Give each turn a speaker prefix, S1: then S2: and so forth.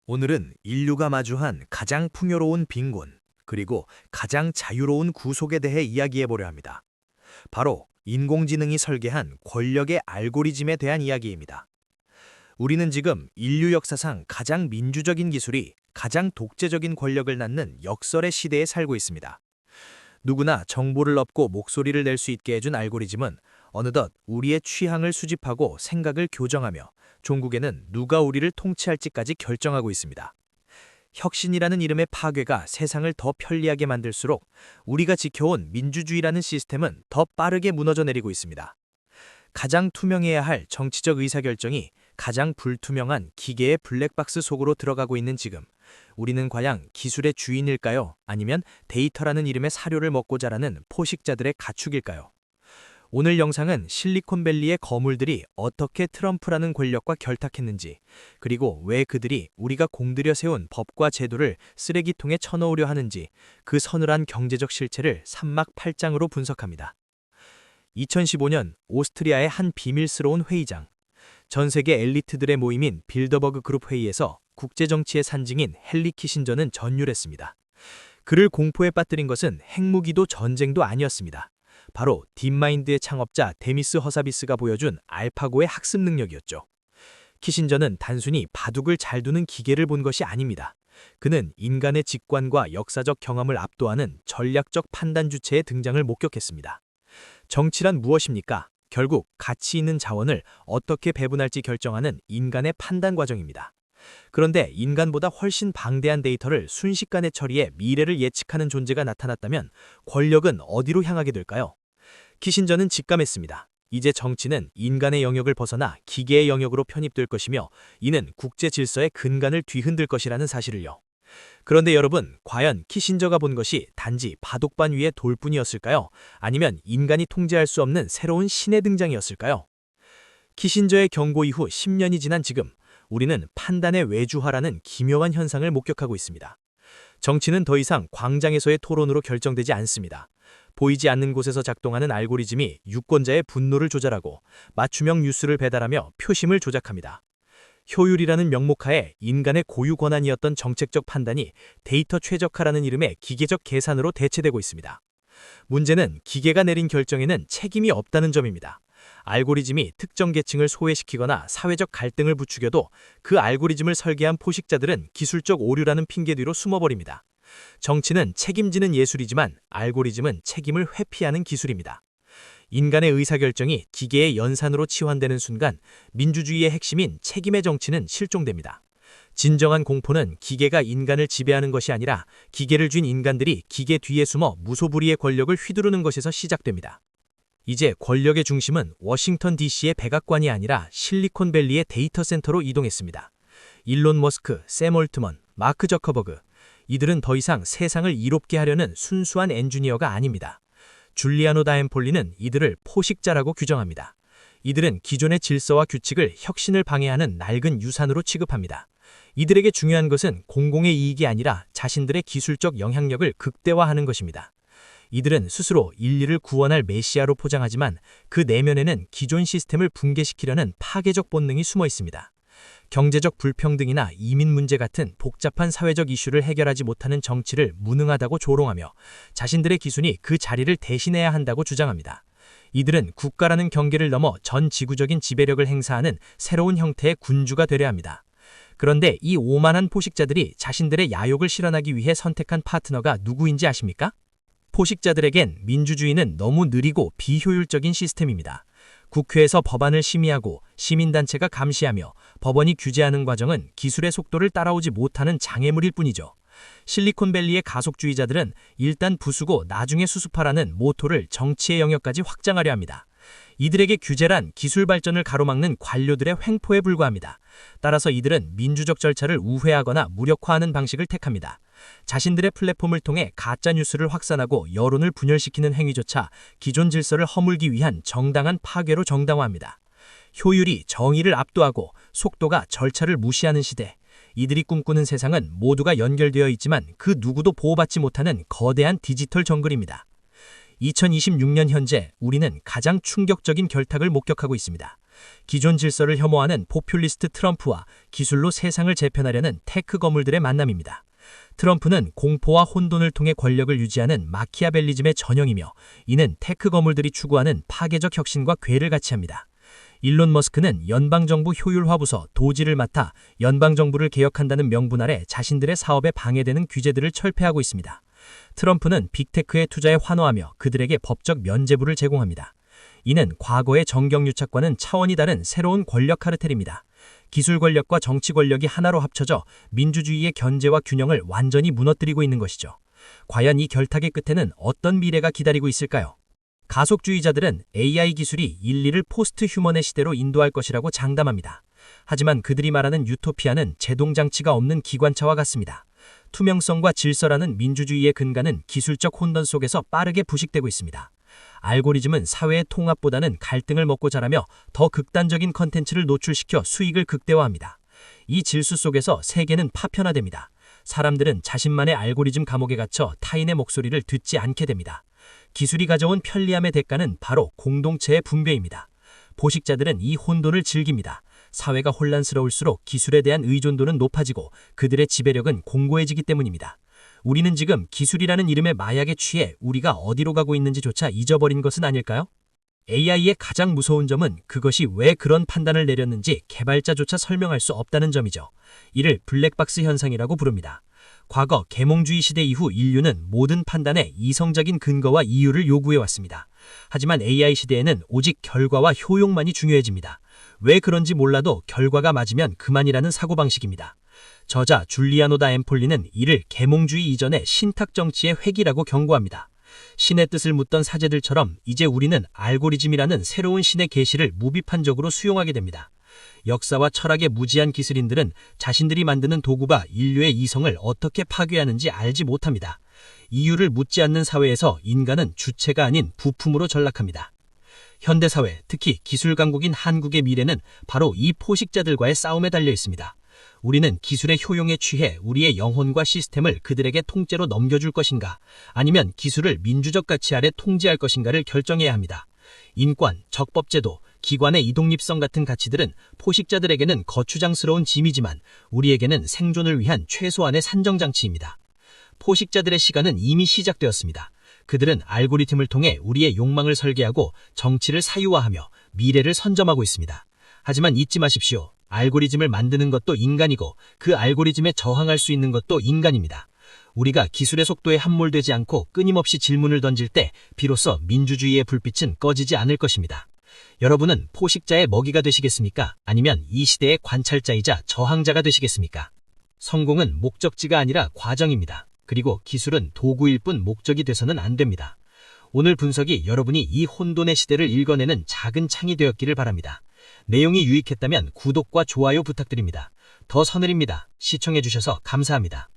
S1: 오늘은 인류가 마주한 가장 풍요로운 빈곤, 그리고 가장 자유로운 구속에 대해 이야기해 보려 합니다. 바로 인공지능이 설계한 권력의 알고리즘에 대한 이야기입니다. 우리는 지금 인류 역사상 가장 민주적인 기술이 가장 독재적인 권력을 낳는 역설의 시대에 살고 있습니다. 누구나 정보를 얻고 목소리를 낼 수 있게 해준 알고리즘은 어느덧 우리의 취향을 수집하고 생각을 교정하며 종국에는 누가 우리를 통치할지까지 결정하고 있습니다. 혁신이라는 이름의 파괴가 세상을 더 편리하게 만들수록 우리가 지켜온 민주주의라는 시스템은 더 빠르게 무너져 내리고 있습니다. 가장 투명해야 할 정치적 의사결정이 가장 불투명한 기계의 블랙박스 속으로 들어가고 있는 지금, 우리는 과연 기술의 주인일까요? 아니면 데이터라는 이름의 사료를 먹고 자라는 포식자들의 가축일까요? 오늘 영상은 실리콘밸리의 거물들이 어떻게 트럼프라는 권력과 결탁했는지, 그리고 왜 그들이 우리가 공들여 세운 법과 제도를 쓰레기통에 쳐넣으려 하는지, 그 서늘한 경제적 실체를 삼막팔장으로 분석합니다. 2015년 오스트리아의 한 비밀스러운 회의장, 전 세계 엘리트들의 모임인 빌더버그 그룹 회의에서 국제정치의 산증인 헨리 키신저는 전율했습니다. 그를 공포에 빠뜨린 것은 핵무기도 전쟁도 아니었습니다. 바로 딥마인드의 창업자 데미스 허사비스가 보여준 알파고의 학습 능력이었죠. 키신저는 단순히 바둑을 잘 두는 기계를 본 것이 아닙니다. 그는 인간의 직관과 역사적 경험을 압도하는 전략적 판단 주체의 등장을 목격했습니다. 정치란 무엇입니까? 결국 가치 있는 자원을 어떻게 배분할지 결정하는 인간의 판단 과정입니다. 그런데 인간보다 훨씬 방대한 데이터를 순식간에 처리해 미래를 예측하는 존재가 나타났다면 권력은 어디로 향하게 될까요? 키신저는 직감했습니다. 이제 정치는 인간의 영역을 벗어나 기계의 영역으로 편입될 것이며 이는 국제 질서의 근간을 뒤흔들 것이라는 사실을요. 그런데 여러분, 과연 키신저가 본 것이 단지 바둑반 위의 돌뿐이었을까요? 아니면 인간이 통제할 수 없는 새로운 신의 등장이었을까요? 키신저의 경고 이후 10년이 지난 지금, 우리는 판단의 외주화라는 기묘한 현상을 목격하고 있습니다. 정치는 더 이상 광장에서의 토론으로 결정되지 않습니다. 보이지 않는 곳에서 작동하는 알고리즘이 유권자의 분노를 조절하고 맞춤형 뉴스를 배달하며 표심을 조작합니다. 효율이라는 명목하에 인간의 고유 권한이었던 정책적 판단이 데이터 최적화라는 이름의 기계적 계산으로 대체되고 있습니다. 문제는 기계가 내린 결정에는 책임이 없다는 점입니다. 알고리즘이 특정 계층을 소외시키거나 사회적 갈등을 부추겨도 그 알고리즘을 설계한 포식자들은 기술적 오류라는 핑계 뒤로 숨어버립니다. 정치는 책임지는 예술이지만 알고리즘은 책임을 회피하는 기술입니다. 인간의 의사결정이 기계의 연산으로 치환되는 순간 민주주의의 핵심인 책임의 정치는 실종됩니다. 진정한 공포는 기계가 인간을 지배하는 것이 아니라 기계를 쥔 인간들이 기계 뒤에 숨어 무소불위의 권력을 휘두르는 것에서 시작됩니다. 이제 권력의 중심은 워싱턴 DC의 백악관이 아니라 실리콘밸리의 데이터 센터로 이동했습니다. 일론 머스크, 샘 올트먼, 마크 저커버그, 이들은 더 이상 세상을 이롭게 하려는 순수한 엔지니어가 아닙니다. 줄리아노 다엠폴리는 이들을 포식자라고 규정합니다. 이들은 기존의 질서와 규칙을 혁신을 방해하는 낡은 유산으로 취급합니다. 이들에게 중요한 것은 공공의 이익이 아니라 자신들의 기술적 영향력을 극대화하는 것입니다. 이들은 스스로 인류를 구원할 메시아로 포장하지만 그 내면에는 기존 시스템을 붕괴시키려는 파괴적 본능이 숨어 있습니다. 경제적 불평등이나 이민 문제 같은 복잡한 사회적 이슈를 해결하지 못하는 정치를 무능하다고 조롱하며 자신들의 기순이 그 자리를 대신해야 한다고 주장합니다. 이들은 국가라는 경계를 넘어 전 지구적인 지배력을 행사하는 새로운 형태의 군주가 되려 합니다. 그런데 이 오만한 포식자들이 자신들의 야욕을 실현하기 위해 선택한 파트너가 누구인지 아십니까? 포식자들에겐 민주주의는 너무 느리고 비효율적인 시스템입니다. 국회에서 법안을 심의하고 시민단체가 감시하며 법원이 규제하는 과정은 기술의 속도를 따라오지 못하는 장애물일 뿐이죠. 실리콘밸리의 가속주의자들은 일단 부수고 나중에 수습하라는 모토를 정치의 영역까지 확장하려 합니다. 이들에게 규제란 기술 발전을 가로막는 관료들의 횡포에 불과합니다. 따라서 이들은 민주적 절차를 우회하거나 무력화하는 방식을 택합니다. 자신들의 플랫폼을 통해 가짜뉴스를 확산하고 여론을 분열시키는 행위조차 기존 질서를 허물기 위한 정당한 파괴로 정당화합니다. 효율이 정의를 압도하고 속도가 절차를 무시하는 시대, 이들이 꿈꾸는 세상은 모두가 연결되어 있지만 그 누구도 보호받지 못하는 거대한 디지털 정글입니다. 2026년 현재 우리는 가장 충격적인 결탁을 목격하고 있습니다.
S2: 기존 질서를 혐오하는 포퓰리스트 트럼프와 기술로 세상을 재편하려는 테크 거물들의 만남입니다. 트럼프는 공포와 혼돈을 통해 권력을 유지하는 마키아벨리즘의 전형이며, 이는 테크 거물들이 추구하는 파괴적 혁신과 궤를 같이 합니다. 일론 머스크는 연방정부 효율화부서 도지를 맡아 연방정부를 개혁한다는 명분 아래 자신들의 사업에 방해되는 규제들을 철폐하고 있습니다. 트럼프는 빅테크에 투자에 환호하며 그들에게 법적 면죄부를 제공합니다. 이는 과거의 정경유착과는 차원이 다른 새로운 권력 카르텔입니다. 기술 권력과 정치 권력이 하나로 합쳐져 민주주의의 견제와 균형을 완전히 무너뜨리고 있는 것이죠. 과연 이 결탁의 끝에는 어떤 미래가 기다리고 있을까요? 가속주의자들은 AI 기술이 인리를 포스트 휴먼의 시대로 인도할 것이라고 장담합니다. 하지만 그들이 말하는 유토피아는 제동장치가 없는 기관차와 같습니다. 투명성과 질서라는 민주주의의 근간은 기술적 혼돈 속에서 빠르게 부식되고 있습니다. 알고리즘은 사회의 통합보다는 갈등을 먹고 자라며 더 극단적인 컨텐츠를 노출시켜 수익을 극대화합니다. 이 질수 속에서 세계는 파편화됩니다. 사람들은 자신만의 알고리즘 감옥에 갇혀 타인의 목소리를 듣지 않게 됩니다. 기술이 가져온 편리함의 대가는 바로 공동체의 붕괴입니다. 포식자들은 이 혼돈을 즐깁니다. 사회가 혼란스러울수록 기술에 대한 의존도는 높아지고 그들의 지배력은 공고해지기 때문입니다. 우리는 지금 기술이라는 이름의 마약에 취해 우리가 어디로 가고 있는지조차 잊어버린 것은 아닐까요? AI의 가장 무서운 점은 그것이 왜 그런 판단을 내렸는지 개발자조차 설명할 수 없다는 점이죠. 이를 블랙박스 현상이라고 부릅니다. 과거 계몽주의 시대 이후 인류는 모든 판단에 이성적인 근거와 이유를 요구해왔습니다. 하지만 AI 시대에는 오직 결과와 효용만이 중요해집니다. 왜 그런지 몰라도 결과가 맞으면 그만이라는 사고방식입니다. 저자 줄리아노 다 엠폴리는 이를 계몽주의 이전의 신탁 정치의 회귀라고 경고합니다. 신의 뜻을 묻던 사제들처럼 이제 우리는 알고리즘이라는 새로운 신의 계시를 무비판적으로 수용하게 됩니다. 역사와 철학의 무지한 기술인들은 자신들이 만드는 도구가 인류의 이성을 어떻게 파괴하는지 알지 못합니다. 이유를 묻지 않는 사회에서 인간은 주체가 아닌 부품으로 전락합니다. 현대사회, 특히 기술 강국인 한국의 미래는 바로 이 포식자들과의 싸움에 달려 있습니다. 우리는 기술의 효용에 취해 우리의 영혼과 시스템을 그들에게 통째로 넘겨줄 것인가, 아니면 기술을 민주적 가치 아래 통제할 것인가를 결정해야 합니다. 인권, 적법제도, 기관의 이독립성 같은 가치들은 포식자들에게는 거추장스러운 짐이지만 우리에게는 생존을 위한 최소한의 산정장치입니다. 포식자들의 시간은 이미 시작되었습니다. 그들은 알고리즘을 통해 우리의 욕망을 설계하고 정치를 사유화하며 미래를 선점하고 있습니다. 하지만 잊지 마십시오. 알고리즘을 만드는 것도 인간이고 그 알고리즘에 저항할 수 있는 것도 인간입니다. 우리가 기술의 속도에 함몰되지 않고 끊임없이 질문을 던질 때 비로소 민주주의의 불빛은 꺼지지 않을 것입니다. 여러분은 포식자의 먹이가 되시겠습니까? 아니면 이 시대의 관찰자이자 저항자가 되시겠습니까? 성공은 목적지가 아니라 과정입니다. 그리고 기술은 도구일 뿐 목적이 돼서는 안 됩니다. 오늘 분석이 여러분이 이 혼돈의 시대를 읽어내는 작은 창이 되었기를 바랍니다. 내용이 유익했다면 구독과 좋아요 부탁드립니다. 더 서늘입니다. 시청해주셔서 감사합니다.